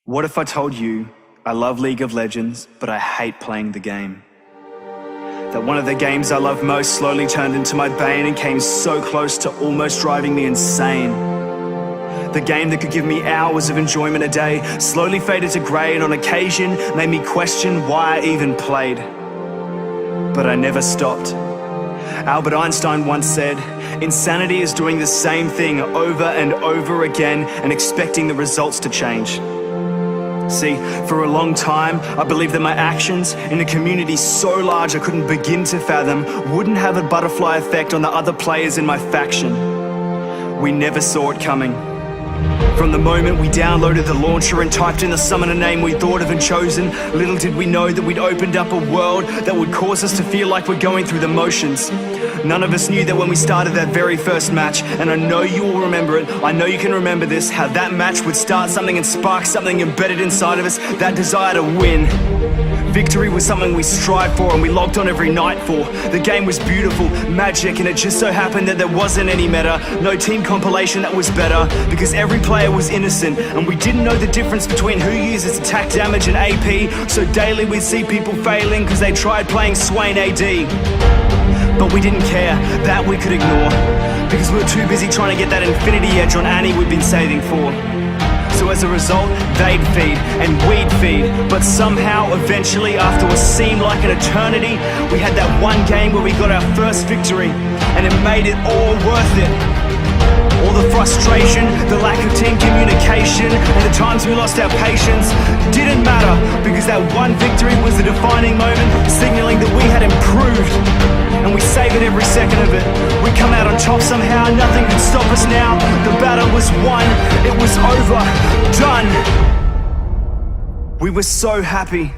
What if I told you I love League of Legends, but I hate playing the game? That one of the games I love most slowly turned into my bane and came so close to almost driving me insane. The game that could give me hours of enjoyment a day slowly faded to grey and on occasion made me question why I even played. But I never stopped. Albert Einstein once said, "Insanity is doing the same thing over and over again and expecting the results to change." See, for a long time, I believed that my actions in a community so large I couldn't begin to fathom wouldn't have a butterfly effect on the other players in my faction. We never saw it coming. From the moment we downloaded the launcher and typed in the summoner name we thought of and chosen, little did we know that we'd opened up a world that would cause us to feel like we're going through the motions. None of us knew that when we started that very first match, and I know you will remember it, I know you can remember this, how that match would start something and spark something embedded inside of us, that desire to win. Victory was something we strived for and we logged on every night for. The game was beautiful, magic, and it just so happened that there wasn't any meta, no team compilation that was better, because every player was innocent, and we didn't know the difference between who uses attack damage and AP, so daily we'd see people failing because they tried playing Swain AD. But we didn't care, that we could ignore, because we were too busy trying to get that infinity edge on Annie we'd been saving for. So as a result, they'd feed and we'd feed, but somehow, eventually, after what seemed like an eternity, we had that one game where we got our first victory, and it made it all worth it. All the frustration, the lack of team communication, and the times we lost our patience didn't matter, because that one victory was the defining moment, signaling that we had improved, and we saved it every second of it. We come out on top somehow, nothing could stop us now. The battle was won, it was over, done. We were so happy.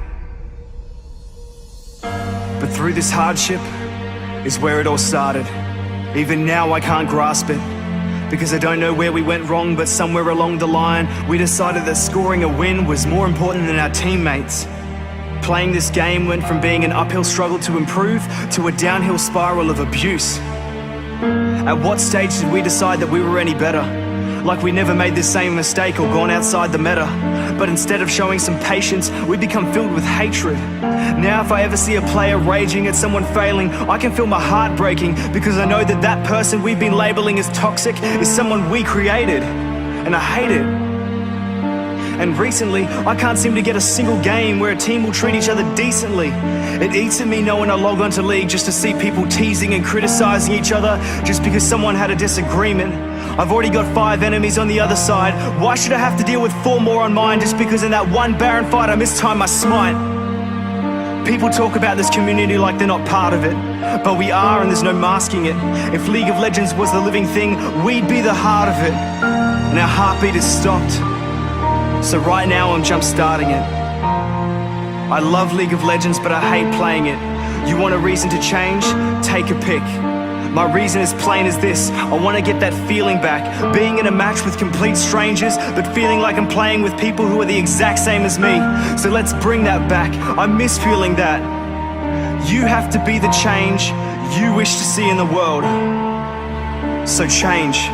But through this hardship is where it all started. Even now I can't grasp it, because I don't know where we went wrong, but somewhere along the line we decided that scoring a win was more important than our teammates. Playing this game went from being an uphill struggle to improve to a downhill spiral of abuse. At what stage did we decide that we were any better? Like we never made the same mistake or gone outside the meta. But instead of showing some patience, we become filled with hatred. Now if I ever see a player raging at someone failing, I can feel my heart breaking, because I know that that person we've been labeling as toxic is someone we created. And I hate it. And recently, I can't seem to get a single game where a team will treat each other decently. It eats at me knowing I log onto League just to see people teasing and criticizing each other just because someone had a disagreement. I've already got 5 enemies on the other side. Why should I have to deal with 4 more on mine just because in that one Baron fight I mistimed my smite? People talk about this community like they're not part of it, but we are, and there's no masking it. If League of Legends was the living thing, we'd be the heart of it. And our heartbeat is stopped. So right now I'm jump starting it. I love League of Legends, but I hate playing it. You want a reason to change? Take a pick. My reason is plain as this: I want to get that feeling back, being in a match with complete strangers, but feeling like I'm playing with people who are the exact same as me. So let's bring that back. I miss feeling that. You have to be the change you wish to see in the world. So change.